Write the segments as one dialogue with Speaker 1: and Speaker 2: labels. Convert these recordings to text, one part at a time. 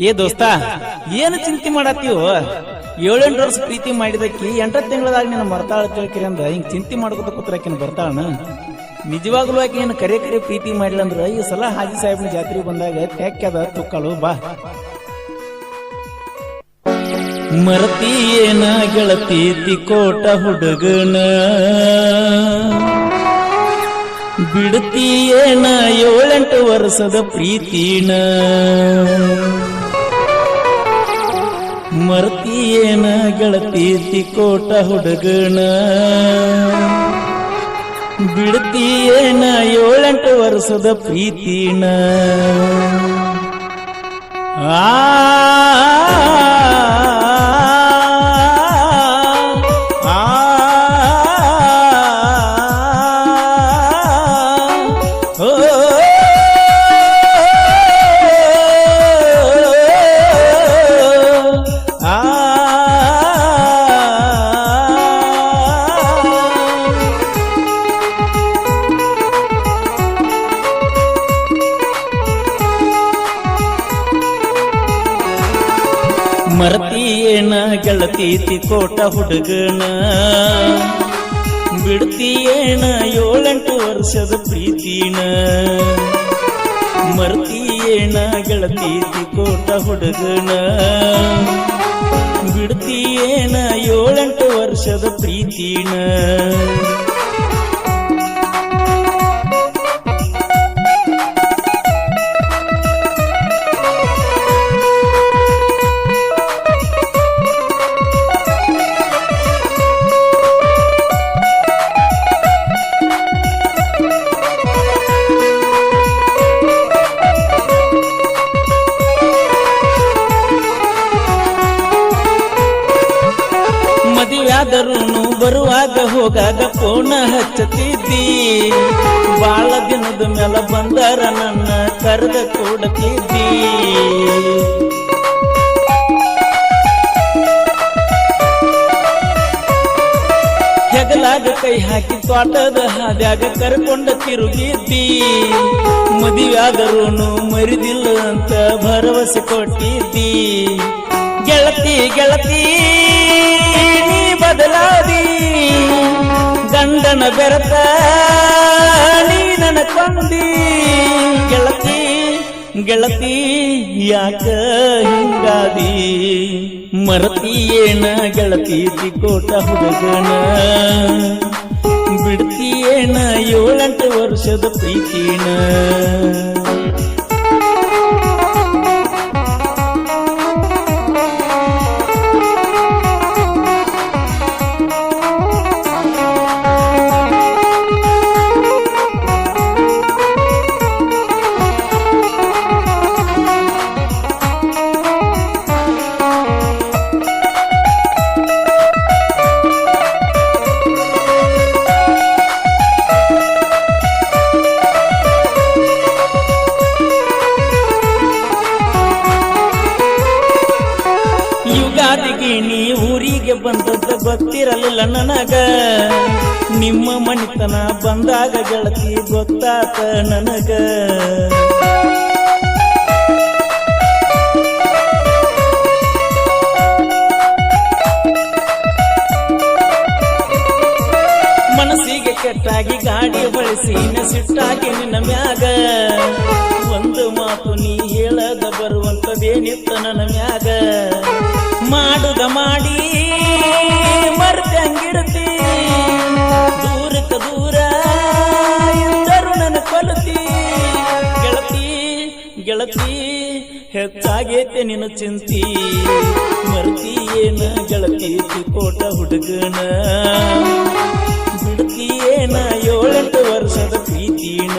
Speaker 1: ಏ ದೋಸ್ತ ಏನು ಚಿಂತೆ ಮಾಡತ್ತೀವೋ 7-8 ವರ್ಷ ಪ್ರೀತಿ ಮಾಡಿದಕ್ಕಿ 8 ತಿಂಗಳದಾಗ ನೀನು ಮರ್ತಾಳ ತಿಳ್ಕಿರಿ ಅಂದ ಹಿಂಗ್ ಚಿಂತೆ ಮಾಡ್ಕೊತ ಕೂತ್ರಾಕಿನ ಬರ್ತಾಳನ ನಿಜವಾಗ್ಲೂ ಆಕಿ ಏನು ಕರೆ ಪ್ರೀತಿ ಮಾಡಿಲ್ಲ ಅಂದ್ರ ಈ ಸಲ ಹಾಜಿ ಸಾಹೇಬ್ನ ಜಾತ್ರೆ ಬಂದಾಗ ತೆಕ್ಕದ ತುಕ್ಕಳು ಬಾ ಮರತೀಯೇನ ಗೆಳತಿ ತಿಕೋಟ ಹುಡುಗನ ಬಿಡ್ತೀಯೇನ 7-8 ವರ್ಷದ ಪ್ರೀತಿನ ಮರತೀಯೇನ ಗೆಳತಿ ತಿಕೋಟ ಹುಡುಗನ ಬಿಡ್ತೀಯೇನ 7-8 ವರ್ಷದ ಪ್ರೀತಿನ ಮರತೀಯೇನ ಗೆಳತಿ ತಿಕೋಟ ಹುಡುಗನ ಬಿಡ್ತೀಯೇನ 7-8 ವರ್ಷದ ಪ್ರೀತಿನ ಮರತೀಯೇನ ಗೆಳತಿ ತಿಕೋಟ ಹುಡುಗನ ಬಿಡ್ತೀಯೇನ 7-8 ವರ್ಷದ ಪ್ರೀತಿನ ಮದುವೆಯಾದರೂನು ಬರುವಾಗ ಹೋಗಾಗ ಫೋನ ಹಚ್ಚತಿದ್ದಿ ಬಾಳ ದಿನದ ಮೇಲೆ ಬಂದರ ನನ್ನ ಕರೆದ ಕೊಡತಿದ್ದಿ ಹೆಗಲಾಗ ಕೈ ಹಾಕಿ ತೋಟದ ಹಾದ್ಯಾಗ ಕರ್ಕೊಂಡ ತಿರುಗಿದ್ದಿ ಮದುವೆಯಾದರೂನು ಮರಿದಿಲ್ಲ ಅಂತ ಭರವಸೆ ಕೊಟ್ಟಿದ್ದಿ ಗೆಳತಿ ಗೆಳತಿ ನೀ ಬದಲಾದಿ ಗಂಡನ ಬೆರತ ನೀ ನನ್ನ ಕೊಂದಿ ಗೆಳತಿ ಗೆಳತಿ ಯಾಕ ಹಿಂಗಾದಿ ಮರತೀಯೇನ ಗೆಳತಿ ತಿಕೋಟ ಹುಡುಗನ ಬಿಡ್ತೀಯೇನ 7-8 ವರ್ಷದ ಪ್ರೀತಿನ ನೀ ಊರಿಗೆ ಬಂದದ್ದ ಗೊತ್ತಿರಲಿಲ್ಲ ನನಗ ನಿಮ್ಮ ಮನಿತನ ಬಂದಾಗ ಗೆಳತಿ ಗೊತ್ತಾತ ನನಗ ಮನಸ್ಸಿಗೆ ಕೆಟ್ಟಾಗಿ ಗಾಡಿ ಬಳಸಿ ಸಿಟ್ಟಾಗಿ ನಿನ್ನ ಮ್ಯಾಗ ಒಂದು ಮಾತು ನೀ ಹೇಳದ ಬರುವಂತದೇನಿತ್ತ ನನ್ನ ಮ್ಯಾಗ ಮಾಡುದ ಮಾಡಿ ಮರ್ತಂಗಿರ್ತಿ ದೂರಕ್ಕ ದೂರ ಎಂದರು ನನ್ನ ಕೊಲತಿ ಗೆಳತಿ ಗೆಳತಿ ಹೆಚ್ಚಾಗೈತೆ ನಿನ್ನ ಚಿಂತಿ ಮರ್ತಿಯೇನ ಗೆಳತಿ ತಿಕೋಟ ಹುಡುಗನ ಬಿಡ್ತೀಯೇನ 7-8 ವರ್ಷದ ಪ್ರೀತಿನ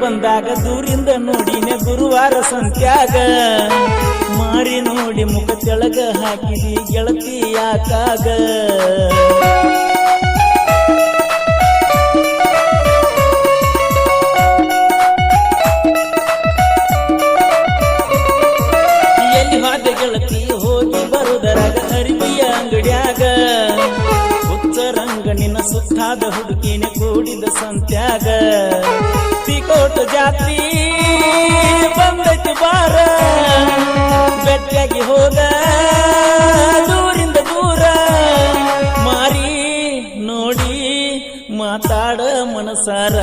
Speaker 1: ಬಂದಾಗ ದೂರಿಂದ ನೋಡಿನ ಗುರುವಾರ ಸಂತ್ಯಾಗ ಮಾರಿ ನೋಡಿ ಮುಖ ತೆಳಗ ಹಾಕಿದಿ ಗೆಳತಿ ಯಾಕಾಗ ಎಲ್ಲಿ ಹೋದ ಗೆಳತಿ ಹೋಗಿ ಬರುದರಾಗ ಅರಿವಿಯ ಅಂಗಡ್ಯಾಗ ಹುಚ್ಚರಂಗ ನಿನ್ನ ಸುತ್ತಾದ ಹುಡುಗಿನ ಕೂಡಿದ ಸಂತ್ಯಾಗ ತಿಕೋಟ ಜಾತ್ರಿ ಬಂದೈತಿ ಬಾರ ಬೆಟ್ಟಾಗಿ ಹೋದ ದೂರಿಂದ ದೂರ ಮಾರಿ ನೋಡಿ ಮಾತಾಡ ಮನಸಾರ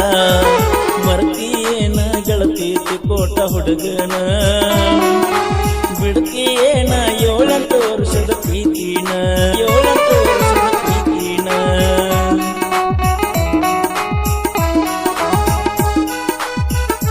Speaker 1: ಮರ್ತಿಯೇನ ಗೆಳತಿ ತಿಕೋಟ ಹುಡುಗನ ಬಿಡ್ತಿಯೇನ 7 ವರ್ಷದ ಪ್ರೀತಿನ 7